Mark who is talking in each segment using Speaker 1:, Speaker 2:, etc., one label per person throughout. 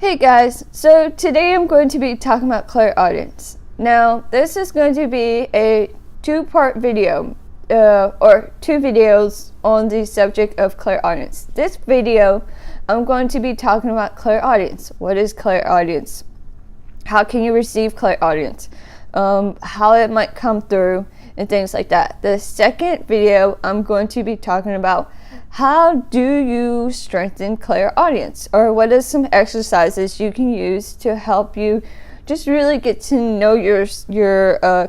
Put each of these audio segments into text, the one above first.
Speaker 1: Hey guys, so today I'm going to be talking about clairaudience. Now, this is going to be a two-part video, or two videos on the subject of clairaudience. This video, I'm going to be talking about clairaudience. What is clairaudience? How can you receive clairaudience? How it might come through, and things like that. The second video, I'm going to be talking about how do you strengthen clairaudience, or what are some exercises you can use to help you just really get to know your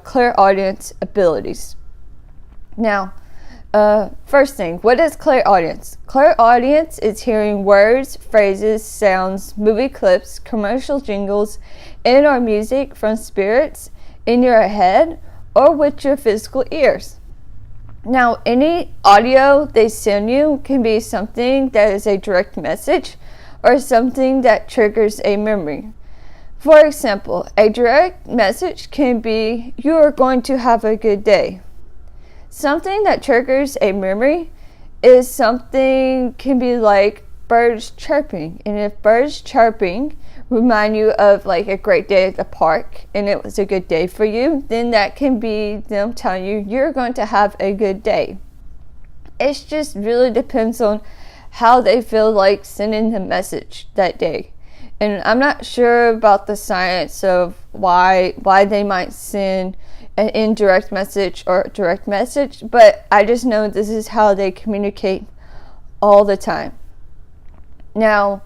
Speaker 1: clairaudience abilities. Now, first thing, what is clairaudience? Clairaudience is hearing words, phrases, sounds, movie clips, commercial jingles, and/or music from spirits in your head or with your physical ears. Now, any audio they send you can be something that is a direct message or something that triggers a memory. For example, a direct message can be, "You are going to have a good day." Something that triggers a memory is something can be like birds chirping. And if birds chirping remind you of like a great day at the park and it was a good day for you, then that can be them telling you you're going to have a good day. It just really depends on how they feel like sending the message that day. And I'm not sure about the science of why they might send an indirect message or a direct message, but I just know this is how they communicate all the time. Now,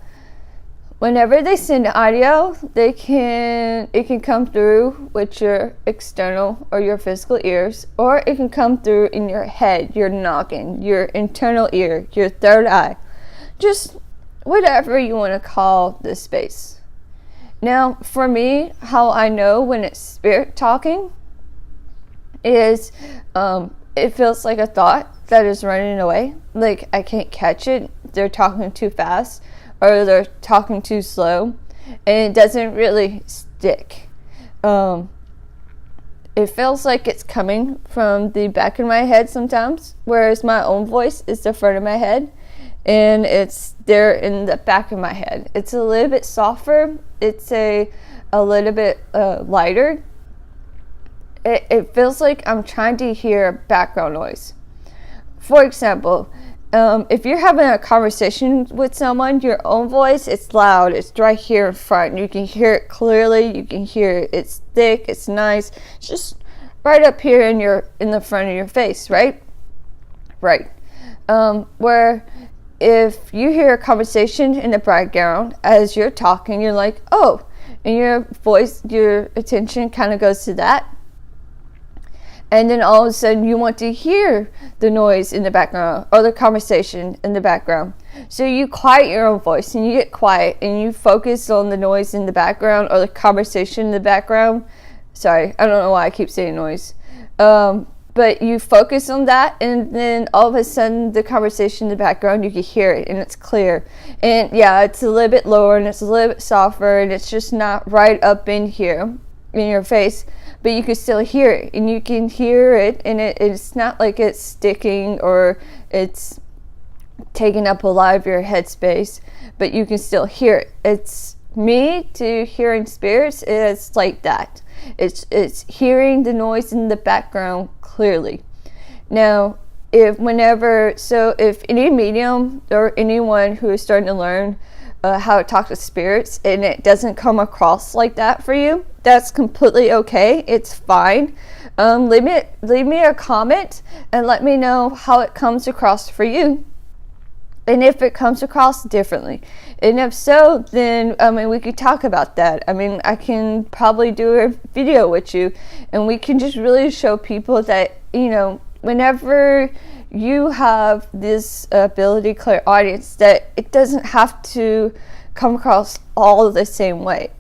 Speaker 1: whenever they send audio, it can come through with your external or your physical ears, or it can come through in your head, your noggin, your internal ear, your third eye, just whatever you want to call this space. Now, for me, how I know when it's spirit talking is it feels like a thought that is running away. Like I can't catch it. They're talking too fast or they're talking too slow, and it doesn't really stick. It feels like it's coming from the back of my head sometimes, whereas my own voice is the front of my head, and it's there in the back of my head. It's a little bit softer. It's a little bit lighter. It feels like I'm trying to hear background noise. For example, if you're having a conversation with someone, your own voice, it's loud, it's right here in front. You can hear it clearly, you can hear it, it's thick, it's nice. It's just right up here in the front of your face, right? Right. Where if you hear a conversation in the background as you're talking, you're like, oh, and your voice, your attention kind of goes to that. And then all of a sudden you want to hear the noise in the background or the conversation in the background. So you quiet your own voice and you get quiet and you focus on the noise in the background or the conversation in the background. Sorry, I don't know why I keep saying noise. But you focus on that, and then all of a sudden the conversation in the background, you can hear it and it's clear. And yeah, it's a little bit lower and it's a little bit softer and it's just not right up in here in your face. But you can still hear it, and you can hear it, and it's not like it's sticking or it's taking up a lot of your headspace, but you can still hear it. It's me to hearing spirits is like that. It's hearing the noise in the background clearly. Now, if any medium or anyone who is starting to learn how to talk to spirits and it doesn't come across like that for you, that's completely okay. It's fine. Leave me a comment and let me know how it comes across for you, and if it comes across differently, and if so, then we could talk about that. I can probably do a video with you, and we can just really show people that whenever you have this ability, clairaudience, that it doesn't have to come across all the same way.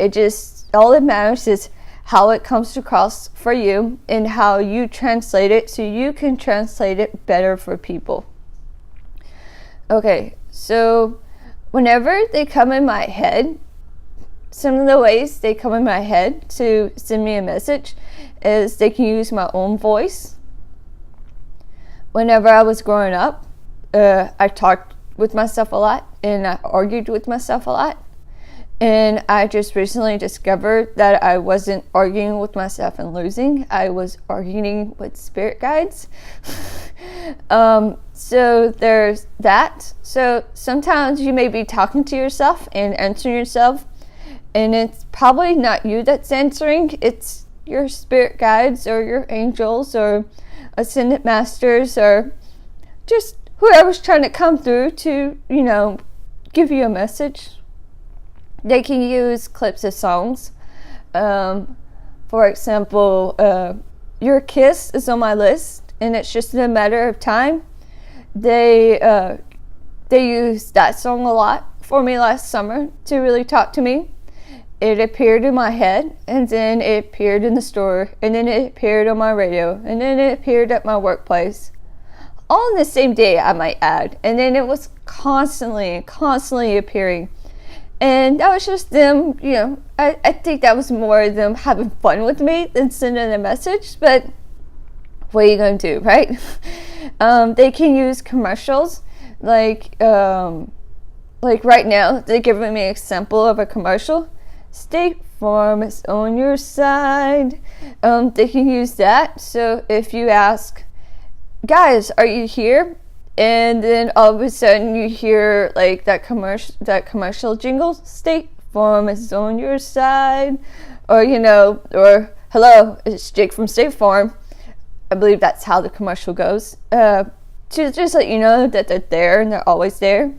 Speaker 1: All that matters is how it comes across for you and how you translate it, so you can translate it better for people. Okay, so whenever they come in my head, some of the ways they come in my head to send me a message is they can use my own voice. Whenever I was growing up, I talked with myself a lot and I argued with myself a lot. And I just recently discovered that I wasn't arguing with myself and losing. I was arguing with spirit guides. So there's that. So sometimes you may be talking to yourself and answering yourself, and it's probably not you that's answering. It's your spirit guides or your angels or ascended masters or just whoever's trying to come through to, give you a message. They can use clips of songs. For example, Your Kiss is on my list, and it's just a matter of time. They used that song a lot for me last summer to really talk to me. It appeared in my head, and then it appeared in the store, and then it appeared on my radio, and then it appeared at my workplace. All in the same day, I might add. And then it was constantly appearing. And that was just them, I think that was more them having fun with me than sending a message. But what are you going to do, right? They can use commercials. Like right now, they're giving me an example of a commercial. State Farm is on your side. They can use that. So if you ask, guys, are you here? And then all of a sudden you hear like that commercial jingle, State Farm is on your side, or or hello, it's Jake from State Farm. I believe that's how the commercial goes. To just let you know that they're there and they're always there.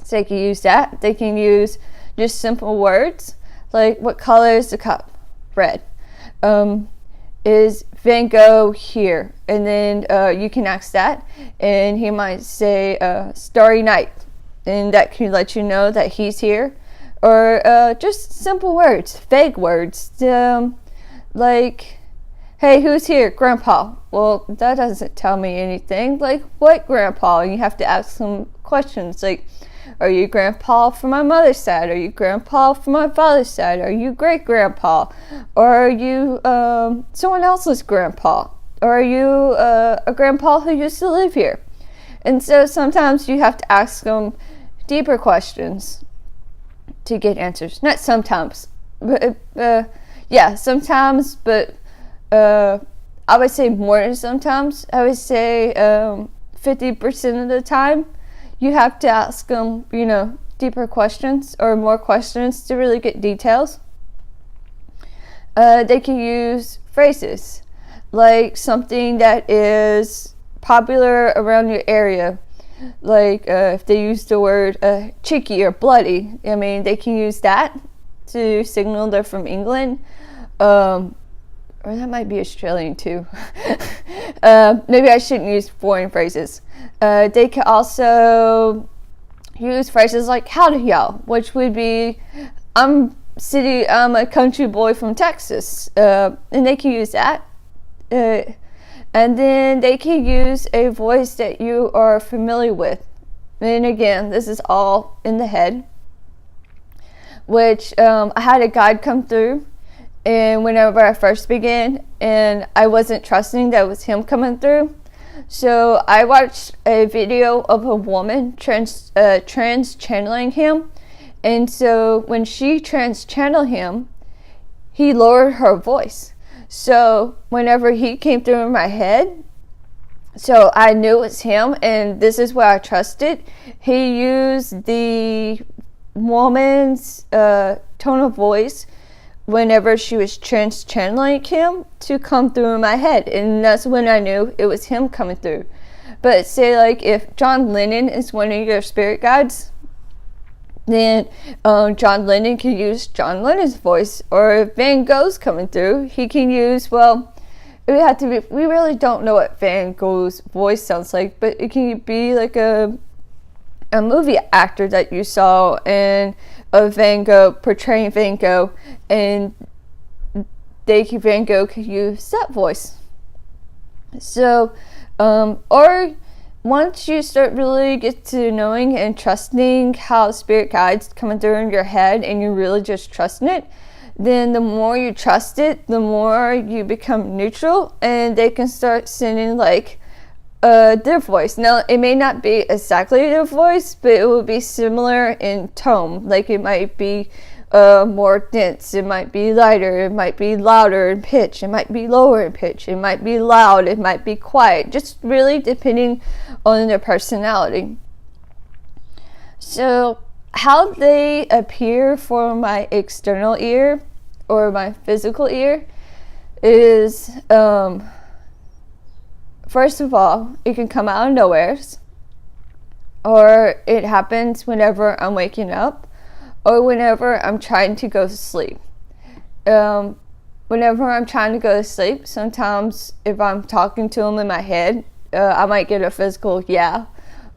Speaker 1: So they can use that. They can use just simple words like, what color is the cup? Red. Is Van Gogh here? And then you can ask that, and he might say Starry Night, and that can let you know that he's here. Or just simple words, vague words, like, hey, who's here? Grandpa. Well, that doesn't tell me anything. Like, what grandpa? And you have to ask some questions like, are you grandpa from my mother's side? Are you grandpa from my father's side? Are you great grandpa? Or are you someone else's grandpa? Or are you a grandpa who used to live here? And so sometimes you have to ask them deeper questions to get answers. Not sometimes, but sometimes, but I would say more than sometimes. I would say 50% of the time. You have to ask them, deeper questions or more questions to really get details. They can use phrases, like something that is popular around your area. Like if they use the word cheeky or bloody, they can use that to signal they're from England. Or that might be Australian too. Maybe I shouldn't use foreign phrases. They can also use phrases like howdy y'all, which would be I'm a country boy from Texas, and they can use that. And then they can use a voice that you are familiar with. And again, this is all in the head, which I had a guide come through. And whenever I first began, and I wasn't trusting that it was him coming through. So I watched a video of a woman trans channeling him. And so when she trans channeled him, he lowered her voice. So whenever he came through in my head, so I knew it was him, and this is where I trusted. He used the woman's tone of voice whenever she was channeling him to come through in my head, and that's when I knew it was him coming through. But say like if John Lennon is one of your spirit guides, then John Lennon can use John Lennon's voice. Or if Van Gogh's coming through, he can use, we really don't know what Van Gogh's voice sounds like, but it can be like a movie actor that you saw and of Van Gogh portraying Van Gogh, and Van Gogh could use that voice. So, or once you start really get to knowing and trusting how spirit guides coming through in your head, and you really just trusting it, then the more you trust it, the more you become neutral, and they can start sending like their voice. Now, it may not be exactly their voice, but it will be similar in tone. Like it might be more dense, it might be lighter, it might be louder in pitch, it might be lower in pitch, it might be loud, it might be quiet, just really depending on their personality. So how they appear for my external ear or my physical ear is, first of all, it can come out of nowhere, or it happens whenever I'm waking up, or whenever I'm trying to go to sleep. Whenever I'm trying to go to sleep, sometimes if I'm talking to them in my head, I might get a physical yeah,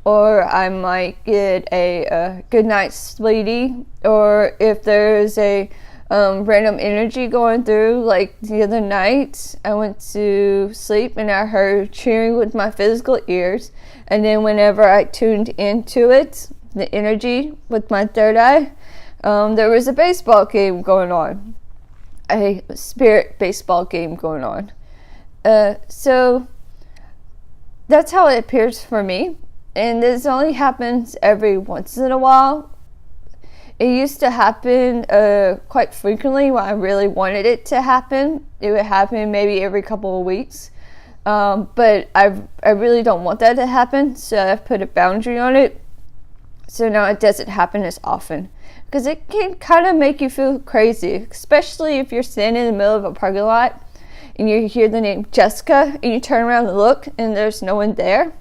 Speaker 1: or I might get a good night, sweetie, or if there's a random energy going through, like the other night, I went to sleep and I heard cheering with my physical ears, and then whenever I tuned into it, the energy with my third eye, there was a baseball game going on, a spirit baseball game going on. So that's how it appears for me, and this only happens every once in a while. It used to happen quite frequently when I really wanted it to happen. It would happen maybe every couple of weeks. But I really don't want that to happen, so I've put a boundary on it. So now it doesn't happen as often. Because it can kind of make you feel crazy, especially if you're standing in the middle of a parking lot and you hear the name Jessica and you turn around and look and there's no one there.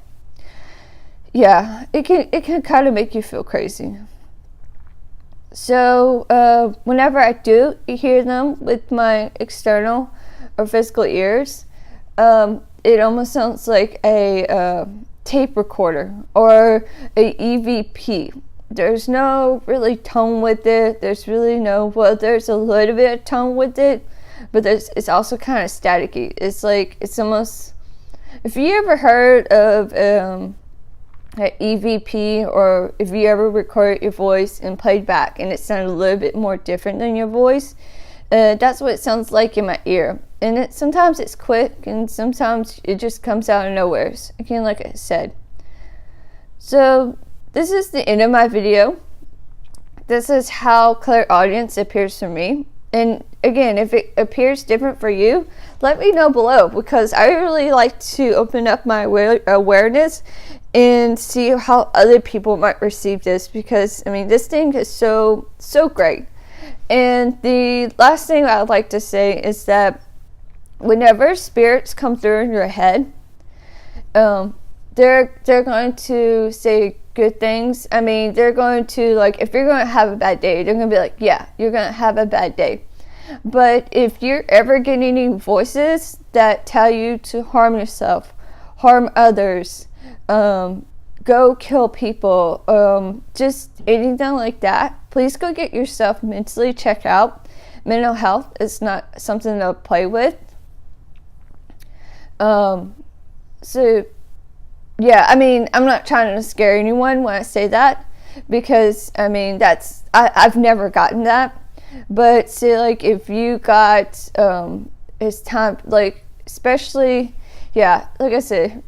Speaker 1: Yeah, it can kind of make you feel crazy. So whenever I do hear them with my external or physical ears, it almost sounds like a tape recorder or a EVP. There's no really tone with it. There's really no, well, there's a little bit of tone with it, but it's also kind of staticky. It's like, it's almost, if you ever heard of an EVP, or if you ever recorded your voice and played back and it sounded a little bit more different than your voice, that's what it sounds like in my ear. And sometimes it's quick and sometimes it just comes out of nowhere, again, like I said. So this is the end of my video. This is how clairaudience appears for me. And again, if it appears different for you, let me know below, because I really like to open up my awareness and see how other people might receive this, because I mean, this thing is so great. And the last thing I would like to say is that whenever spirits come through in your head, they're going to say good things. I mean, they're going to, like, if you're going to have a bad day, they're going to be like, yeah, you're going to have a bad day. But if you're ever getting any voices that tell you to harm yourself, harm others, go kill people, just anything like that, please go get yourself mentally checked out. Mental health is not something to play with. So yeah, I mean, I'm not trying to scare anyone when I say that, because I mean, I've never gotten that. But say, like, if you got it's time, like, especially, yeah, like I said,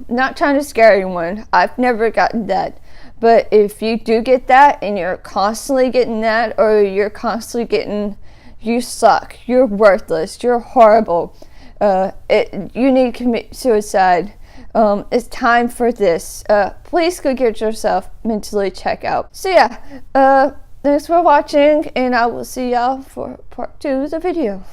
Speaker 1: not trying to scare anyone, I've never gotten that. But if you do get that and you're constantly getting that, or you're constantly getting, you suck, you're worthless, you're horrible, you need to commit suicide, it's time for this, please go get yourself mentally checked out. So yeah, thanks for watching, and I will see y'all for part 2 of the video.